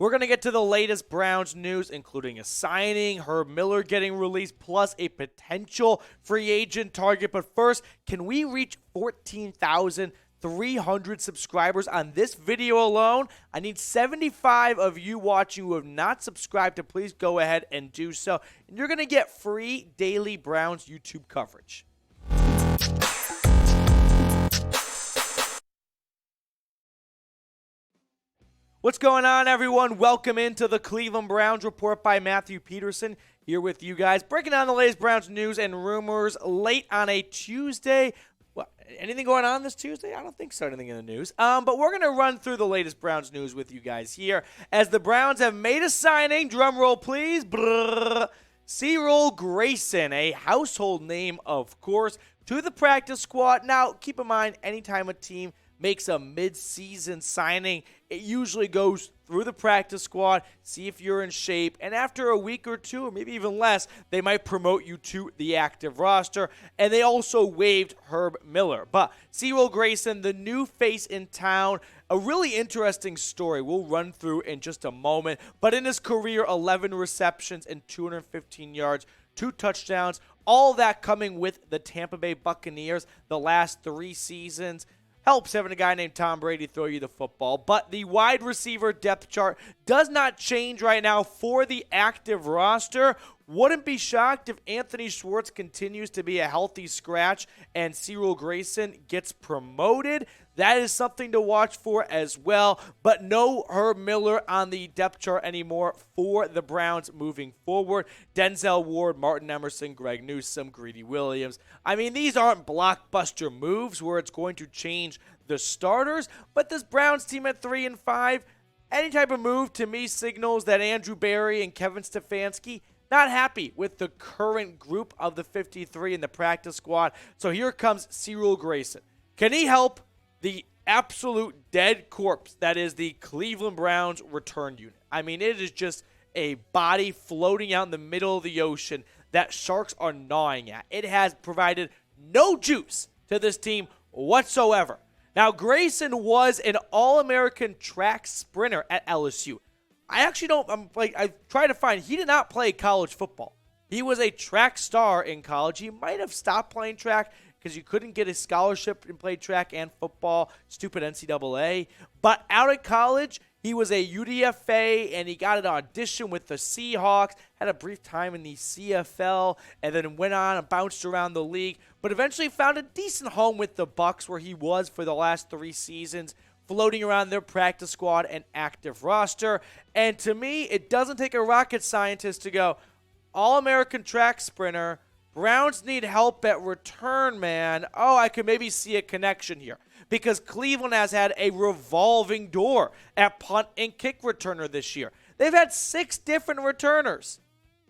We're going to get to the latest Browns news, including a signing, Herb Miller getting released, plus a potential free agent target. But first, can we reach 14,300 subscribers on this video alone? I need 75 of you watching who have not subscribed to please go ahead and do so. And you're going to get free daily Browns YouTube coverage. What's going on, everyone? Welcome into the Cleveland Browns Report by Matthew Peterson, here with you guys, breaking down the latest Browns news and rumors late on a Tuesday. Well, anything going on this Tuesday? I don't think so, anything in the news. But we're going to run through the latest Browns news with you guys here, as the Browns have made a signing, drum roll please, Cyril Grayson, a household name, of course, to the practice squad. Now, keep in mind, anytime a team makes a mid-season signing, it usually goes through the practice squad, see if you're in shape, and after a week or two, or maybe even less, they might promote you to the active roster. And they also waived Herb Miller. But Cyril Grayson, the new face in town, a really interesting story we'll run through in just a moment. But in his career, 11 receptions and 215 yards, 2 touchdowns, all that coming with the Tampa Bay Buccaneers the last 3 seasons. Helps having a guy named Tom Brady throw you the football. But the wide receiver depth chart does not change right now for the active roster. Wouldn't be shocked if Anthony Schwartz continues to be a healthy scratch and Cyril Grayson gets promoted. That is something to watch for as well. But no Herb Miller on the depth chart anymore for the Browns moving forward. Denzel Ward, Martin Emerson, Greg Newsome, Greedy Williams. I mean, these aren't blockbuster moves where it's going to change the starters. But this Browns team at 3-5, any type of move to me signals that Andrew Berry and Kevin Stefanski not happy with the current group of the 53 in the practice squad. So here comes Cyril Grayson. Can he help the absolute dead corpse that is the Cleveland Browns return unit? I mean, it is just a body floating out in the middle of the ocean that sharks are gnawing at. It has provided no juice to this team whatsoever. Now, Grayson was an All-American track sprinter at LSU. I tried to find, he did not play college football. He was a track star in college. He might have stopped playing track because you couldn't get a scholarship and play track and football, stupid NCAA. But out of college, he was a UDFA, and he got an audition with the Seahawks, had a brief time in the CFL, and then went on and bounced around the league, but eventually found a decent home with the Bucs, where he was for the last 3 seasons, floating around their practice squad and active roster. And to me, it doesn't take a rocket scientist to go, All-American track sprinter, Browns need help at return, man. Oh, I could maybe see a connection here, because Cleveland has had a revolving door at punt and kick returner this year. They've had 6 different returners.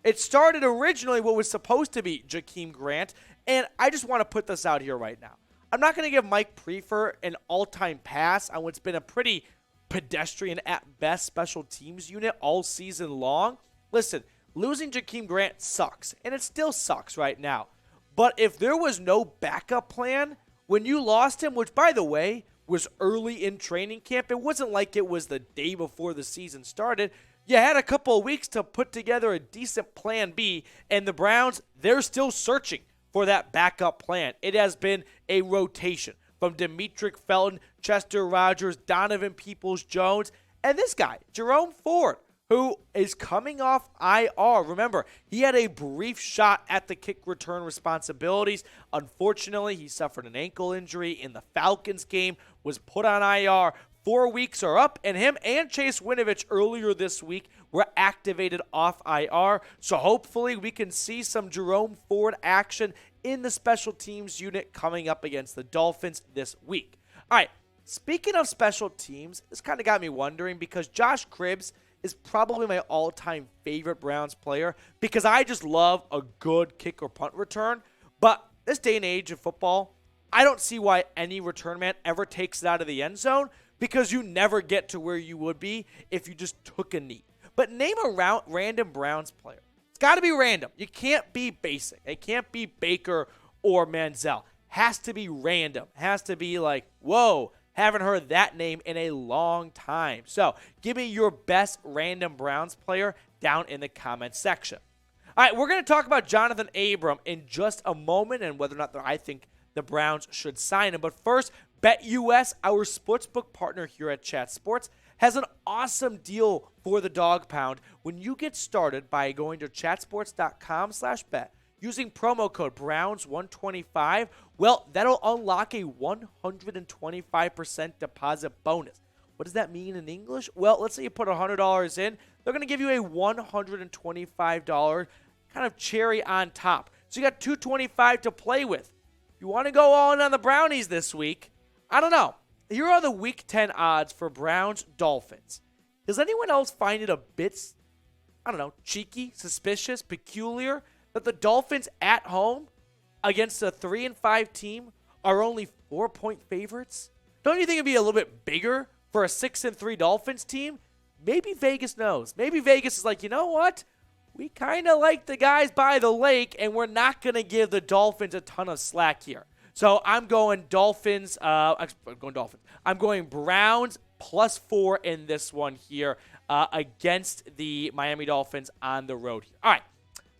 It started originally what was supposed to be Jakeem Grant, and I just want to put this out here right now. I'm not going to give Mike Prefer an all-time pass on what's been a pretty pedestrian at best special teams unit all season long. Listen, losing Jakeem Grant sucks, and it still sucks right now. But if there was no backup plan, when you lost him, which, by the way, was early in training camp, it wasn't like it was the day before the season started. You had a couple of weeks to put together a decent plan B, and the Browns, they're still searching for that backup plan. It has been a rotation from Demetric Felton, Chester Rogers, Donovan Peoples-Jones, and this guy, Jerome Ford, who is coming off IR. Remember, he had a brief shot at the kick return responsibilities. Unfortunately, he suffered an ankle injury in the Falcons game, was put on IR. 4 weeks are up, and him and Chase Winovich earlier this week were activated off IR. So hopefully we can see some Jerome Ford action in the special teams unit coming up against the Dolphins this week. All right, speaking of special teams, this kind of got me wondering, because Josh Cribbs is probably my all-time favorite Browns player, because I just love a good kick or punt return. But this day and age of football, I don't see why any return man ever takes it out of the end zone, because you never get to where you would be if you just took a knee. But name a random Browns player. It's got to be random. You can't be basic. It can't be Baker or Manziel. Has to be random. Has to be like, whoa, Haven't heard that name in a long time. So give me your best random Browns player down in the comments section. All right, we're going to talk about Johnathan Abram in just a moment and whether or not I think the Browns should sign him. But first, BetUS, our sportsbook partner here at Chat Sports, has an awesome deal for the Dawg Pound when you get started by going to chatsports.com/bet. Using promo code Browns125, well, that'll unlock a 125% deposit bonus. What does that mean in English? Well, let's say you put $100 in. They're going to give you a $125 kind of cherry on top. So you got $225 to play with. If you want to go all in on the Brownies this week, I don't know. Here are the Week 10 odds for Browns Dolphins. Does anyone else find it a bit, I don't know, cheeky, suspicious, peculiar that the Dolphins at home against a 3-5 team are only 4-point favorites? Don't you think it'd be a little bit bigger for a 6-3 Dolphins team? Maybe Vegas knows. Maybe Vegas is like, you know what? We kind of like the guys by the lake, and we're not going to give the Dolphins a ton of slack here. So I'm going Dolphins. I'm going Browns +4 in this one here against the Miami Dolphins on the road here. All right.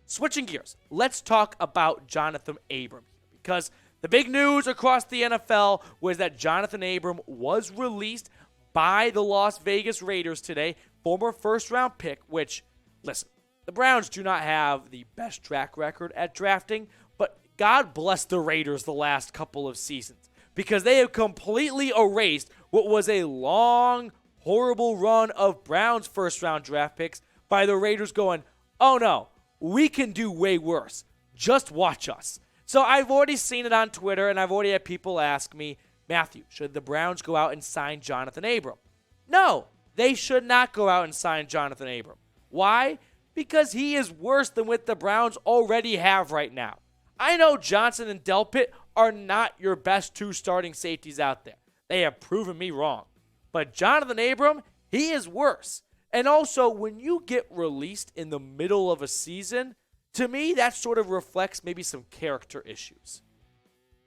Switching gears, let's talk about Johnathan Abram because the big news across the NFL was that Johnathan Abram was released by the Las Vegas Raiders today, former first-round pick, which, listen, the Browns do not have the best track record at drafting, but God bless the Raiders the last couple of seasons because they have completely erased what was a long, horrible run of Browns first-round draft picks by the Raiders going, oh no, we can do way worse. Just watch us. So I've already seen it on Twitter, and I've already had people ask me, Matthew, should the Browns go out and sign Johnathan Abram? No, they should not go out and sign Johnathan Abram. Why? Because he is worse than what the Browns already have right now. I know Johnson and Delpit are not your best two starting safeties out there. They have proven me wrong. But Johnathan Abram, he is worse. And also, when you get released in the middle of a season, to me, that sort of reflects maybe some character issues.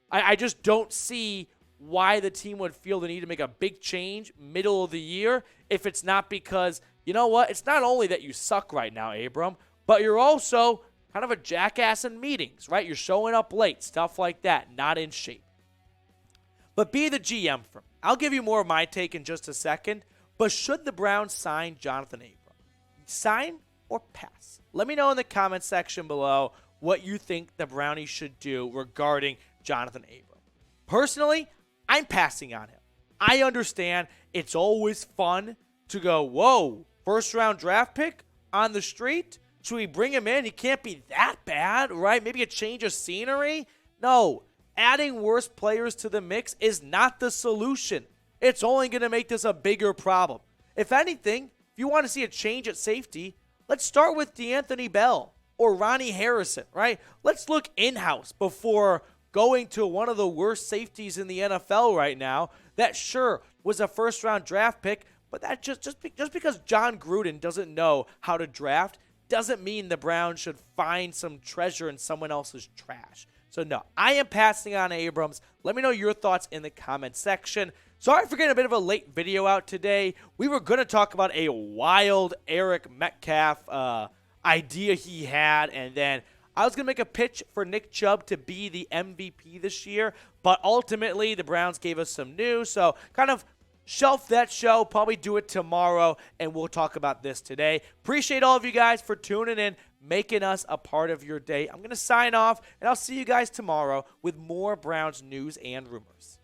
I just don't see why the team would feel the need to make a big change middle of the year if it's not because, you know what, it's not only that you suck right now, Abram, but you're also kind of a jackass in meetings, right? You're showing up late, stuff like that, not in shape. But be the GM for me. I'll give you more of my take in just a second. But should the Browns sign Johnathan Abram? Sign or pass? Let me know in the comment section below what you think the Brownies should do regarding Johnathan Abram. Personally, I'm passing on him. I understand it's always fun to go, whoa, first-round draft pick on the street? Should we bring him in? He can't be that bad, right? Maybe a change of scenery? No, adding worse players to the mix is not the solution. It's only going to make this a bigger problem. If anything, if you want to see a change at safety, let's start with D'Anthony Bell or Ronnie Harrison, right? Let's look in-house before going to one of the worst safeties in the NFL right now. That sure was a first-round draft pick, but that just because John Gruden doesn't know how to draft doesn't mean the Browns should find some treasure in someone else's trash. So no, I am passing on Abrams. Let me know your thoughts in the comment section. Sorry for getting a bit of a late video out today. We were going to talk about a wild Eric Metcalf idea he had, and then I was going to make a pitch for Nick Chubb to be the MVP this year, but ultimately the Browns gave us some news, so kind of shelf that show, probably do it tomorrow, and we'll talk about this today. Appreciate all of you guys for tuning in, making us a part of your day. I'm going to sign off, and I'll see you guys tomorrow with more Browns news and rumors.